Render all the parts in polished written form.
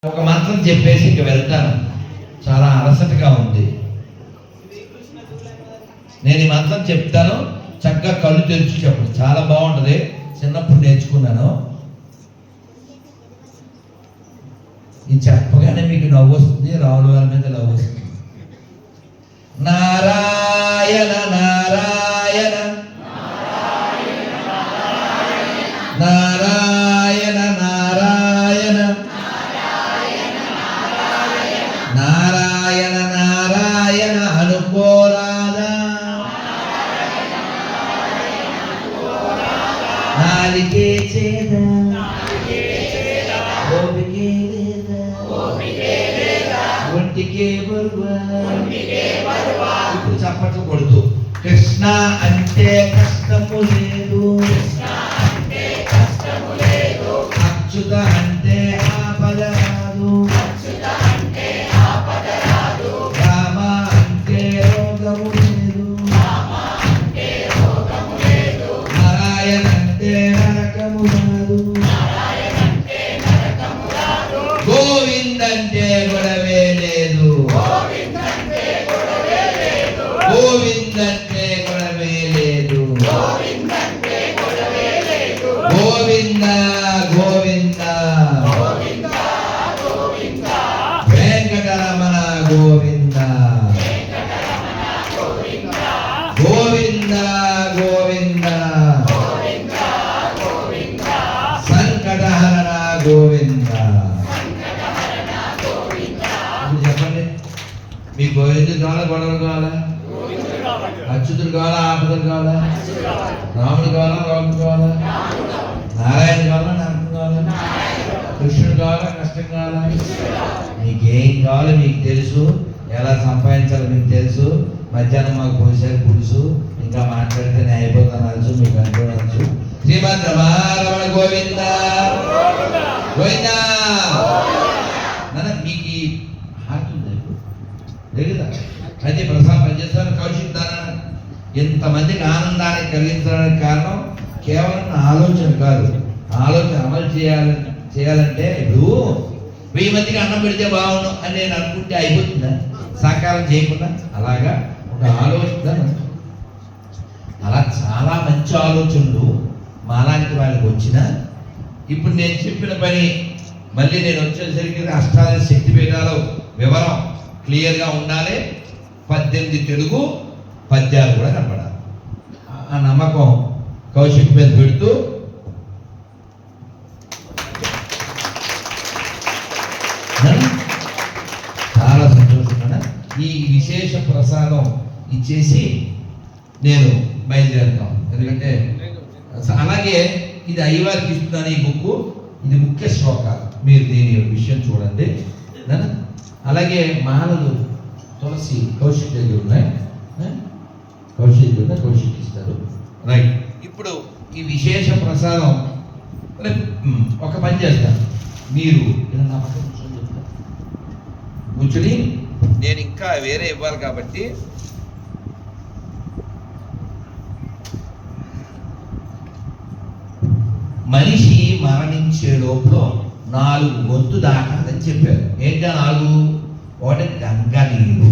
ఒక మంత్రం చెప్పేసి ఇంక వెళ్తాను. చాలా అలసటగా ఉంది. నేను ఈ మంత్రం చెప్తాను, చక్కగా కళ్ళు తెరిచి చెప్పండి. చాలా బాగుంటుంది, చిన్నప్పుడు నేర్చుకున్నాను. ఇది చెప్పగానే మీకు నవ్వు వస్తుంది, రావుల వారి మీద నవ్వు వస్తుంది. నారాయణ నారాయణ నారాయణ నారాయణ నారాయణ నారాయణ అనుకోరాదా, నాలికే చేద ఓపికే లేదా, ఒంటికే బరువా. ఇప్పుడు చప్పట్లు కొడుతూ కృష్ణ అంటే కష్టము లేదు, అచ్యుత అంటే ఆపద రాదు, రామ అంటే రోగము లేదు, నారాయణ అంటే నరకము రాదు, గోవింద్ అంటే గొడవే లేదు, గోవింద్ అంటే గొడవే లేదు, గోవింద గోవింద వెంకటరమణ గోవింద గోవింద గోవింద సంకటహరణ గోవింద. చెప్పండి, మీ గోవిందుడు కావాలా, గొడవలు కావాలా, అచ్యుతుడు కావాలా, ఆపదలు కావాలా, రాముడు కావాలా, రాముడు కావాలా, నారాయణ కావాలా, నరకం కావాలా, కృష్ణుడు కావాలా, కష్టం కావాలా, మీకేం కావాలో మీకు తెలుసు, ఎలా సంపాదించాలో మీకు తెలుసు. మధ్యాహ్నం మాకు పోసారు పులుసు, ఇంకా మాట్లాడితేనే అయిపోతాను అనొచ్చు, మీకు అనుకోవచ్చు. శ్రీమద్ రమణ గోవింద గోవింద. మీకు ఈ హార్ట్ ఉంది లేదా? అయితే ప్రసాద్ పనిచేస్తాను, కౌశిక్ దాన ఇంతమందికి ఆనందాన్ని కలిగించడానికి కారణం కేవలం ఆలోచన కాదు, ఆలోచన అమలు చేయాలంటే ఇప్పుడు 1000 మందికి అన్నం పెడితే బాగుండు అని నేను అనుకుంటే అయిపోతుందా? సాకారం చేయకుండా అలాగా ఒక ఆలోచన. అలా చాలా మంచి ఆలోచనలు మాలాంటి వాళ్ళకి వచ్చిన, ఇప్పుడు నేను చెప్పిన పని మళ్ళీ నేను వచ్చేసరికి అష్టాదశ శక్తి పీఠాలు వివరం క్లియర్గా ఉండాలి. 18 తెలుగు పద్యాలు కూడా కనపడాలి. ఆ నమ్మకం కౌశిక్ మీద పెడుతూ చాలా సంతోషంగా ఈ విశేష ప్రసాదం ఇచ్చేసి నేను బయలుదేరుతాం. ఎందుకంటే అలాగే ఇది అయ్యవారికి ఇస్తున్నాను ఈ బుక్, ఇది ముఖ్య శ్లోకాలు, మీరు దీని విషయం చూడండి. అలాగే మాలలు తులసి కౌశిక్ దగ్గర ఉన్నాయి, కౌశిక్ ఇస్తారు. రైట్, ఇప్పుడు ఈ విశేష ప్రసాదం ఒక పని చేస్తాను, మీరు నా పక్కన కూర్చొని నేను ఇంకా వేరే ఇవ్వాలి కాబట్టి మనిషి మరణించే లోపల 4 గొంతు దాటాలని చెప్పారు. ఏంటా 4? 1 గంగా నీరు,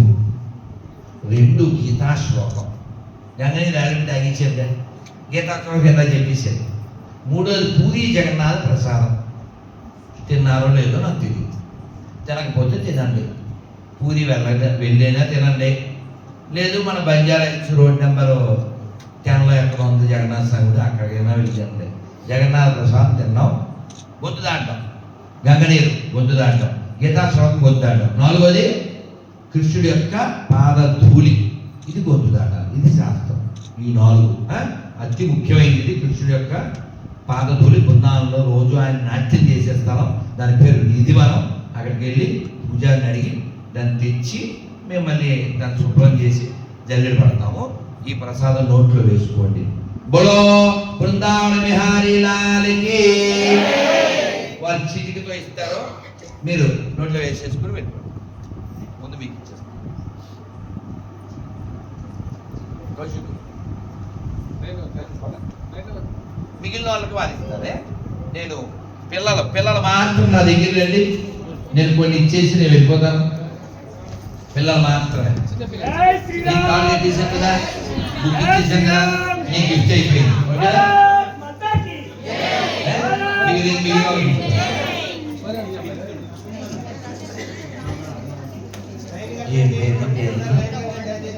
2 గీతా శ్లోకం, గంగా నీరు ఆడికి తాగించారు, గీతా శ్లోకం ఎలా చెప్పేశారు. 3వది పూరి జగన్నాథ ప్రసాదం. తిన్నారో లేదో నాకు తెలియదు, తినకపోతే తినండి, పూరి వెళ్ళైనా తినండి, లేదు మన బంజారా రోడ్ నెంబరు 10లో ఎక్కడ ఉంది జగన్నాథ సంగుడు, అక్కడికైనా వెళ్ళి తినండి. జగన్నాథ ప్రసాదం తిన్నాం, గొంతు దాంటాం, గంగనీరు గొంతు దాంటాం, గీతా శ్లోకం గొంతు దాంటాం. 4వది కృష్ణుడి యొక్క పాదధూళి, ఇది గొంతు దాటాలి, ఇది శాస్త్రం. ఈ 4 అతి ముఖ్యమైనది. కృష్ణుడి యొక్క పాదధూళి బృందావనంలో రోజు ఆయన నాట్యం చేసే స్థలం, దాని పేరు నిధివనం. అక్కడికి వెళ్ళి పూజారిని అడిగి దాన్ని తెచ్చి మేము మళ్ళీ దాన్ని శుభ్రం చేసి జల్లెడ పడతాము. ఈ ప్రసాదం నోట్లో వేసుకోండి. బోలో బృందావన విహారీ లాల్కి. వారి చిటికతో ఇస్తారో మీరు నోట్లో వేసేసుకుని పెట్టుకోండి. ముందు మీకు ఇచ్చేస్తాను. మిగిలిన వాళ్ళకి వారిస్తారే. నేను పిల్లలు మాత్రం నా దగ్గర రండి, నేను కొన్ని ఇచ్చేసి నేను వెళ్ళిపోతాను. పిల్లలు మాత్రమే. నీకు కాల్ చేసేసాను కదా, బుక్ ఇచ్చేసాను కదా, నీకు గిఫ్ట్ అయిపోయింది. ఓకేనా? ఏంటి